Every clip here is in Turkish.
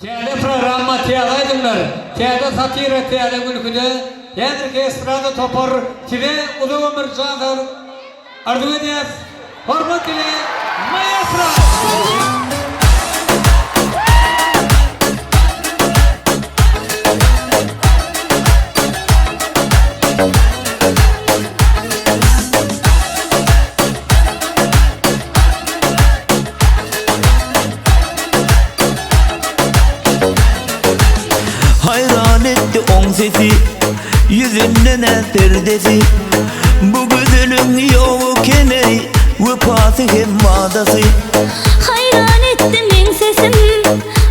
Tiyade programma tiyade aydınlar, tiyade satira, tiyade gülküde, yendir ki esrada topar, tide udu ömür candır, arzu ediyaz, hormat ile maestra. Hayran etti on sesi, yüzünden el perdesi. Bu güzelin yok ey, vefası hem vadası. Hayran ettim en sesim,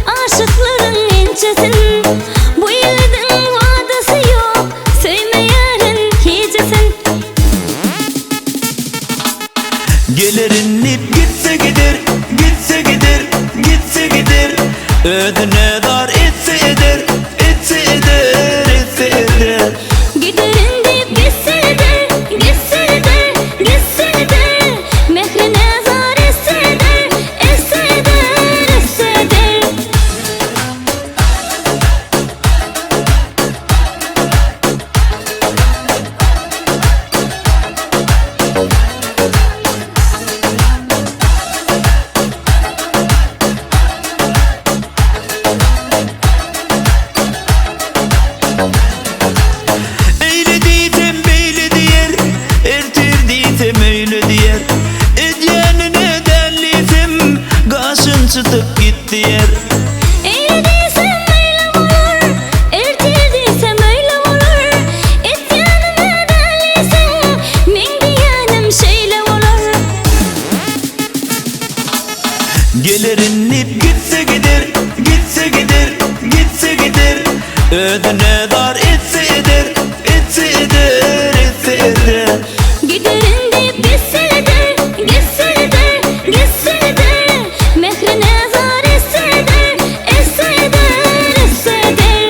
aşıkların ençesin. Bu yılın vadası yok, sevmeyerin hicesin. Gelirin ip gitse gider, gitse gider, gitse gider. Ödüne dar etse eder, etse eder, etse eder. Giderin deyip gitse eder, gitse eder, gitse eder. Mehrine zar etse eder, etse eder, etse eder. Eyle diysem beyle diyer, ertir diysem öyle diyer. Edyenine derliysem kaşın çıtıp git diyer. Eğrediysem öyle olur, ertirdiysem öyle olur. Et yanıma derliysem, min diyenim şeyle olur. Gelirin ip gitse gider, gitse gider, gitse gider. Ödüne dar etse eder, etse eder, etse eder. Giderin deyip gitse eder, gitse eder, gitse eder. Mehrine zar etse eder, etse eder, etse eder.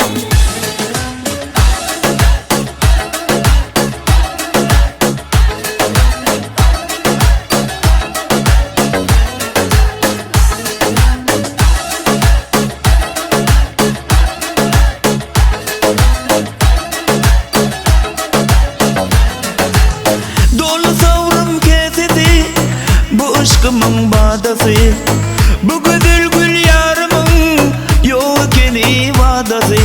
Dolu savrum kesesi, bu aşkımın badası. Bu güzel gül yarımın yok eni vadası.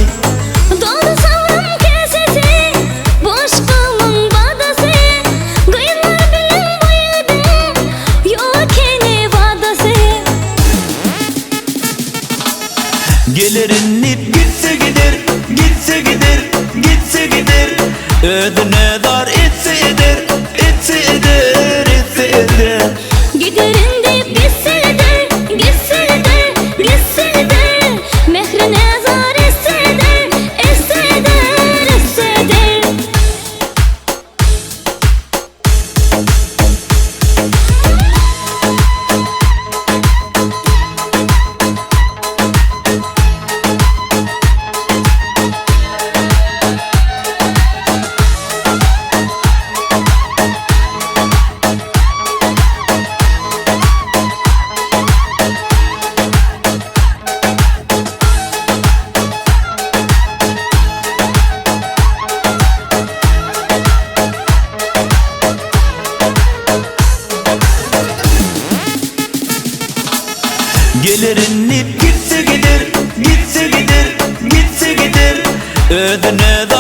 Dolu savrum kesesi, bu aşkımın badası. Kıyımlar bilen boyadım, yok eni vadası. Gelirin ip gitse gider, gitse gider, gitse gider. Ödüne dar etse eder, etse eder, etse eder. Giderin deyip gitse eder, gitse eder, gitse eder. Mehrine zar etse eder, etse eder, etse eder. Gelirin ip gitse gider, gitse gider, gitse gider. Ödüne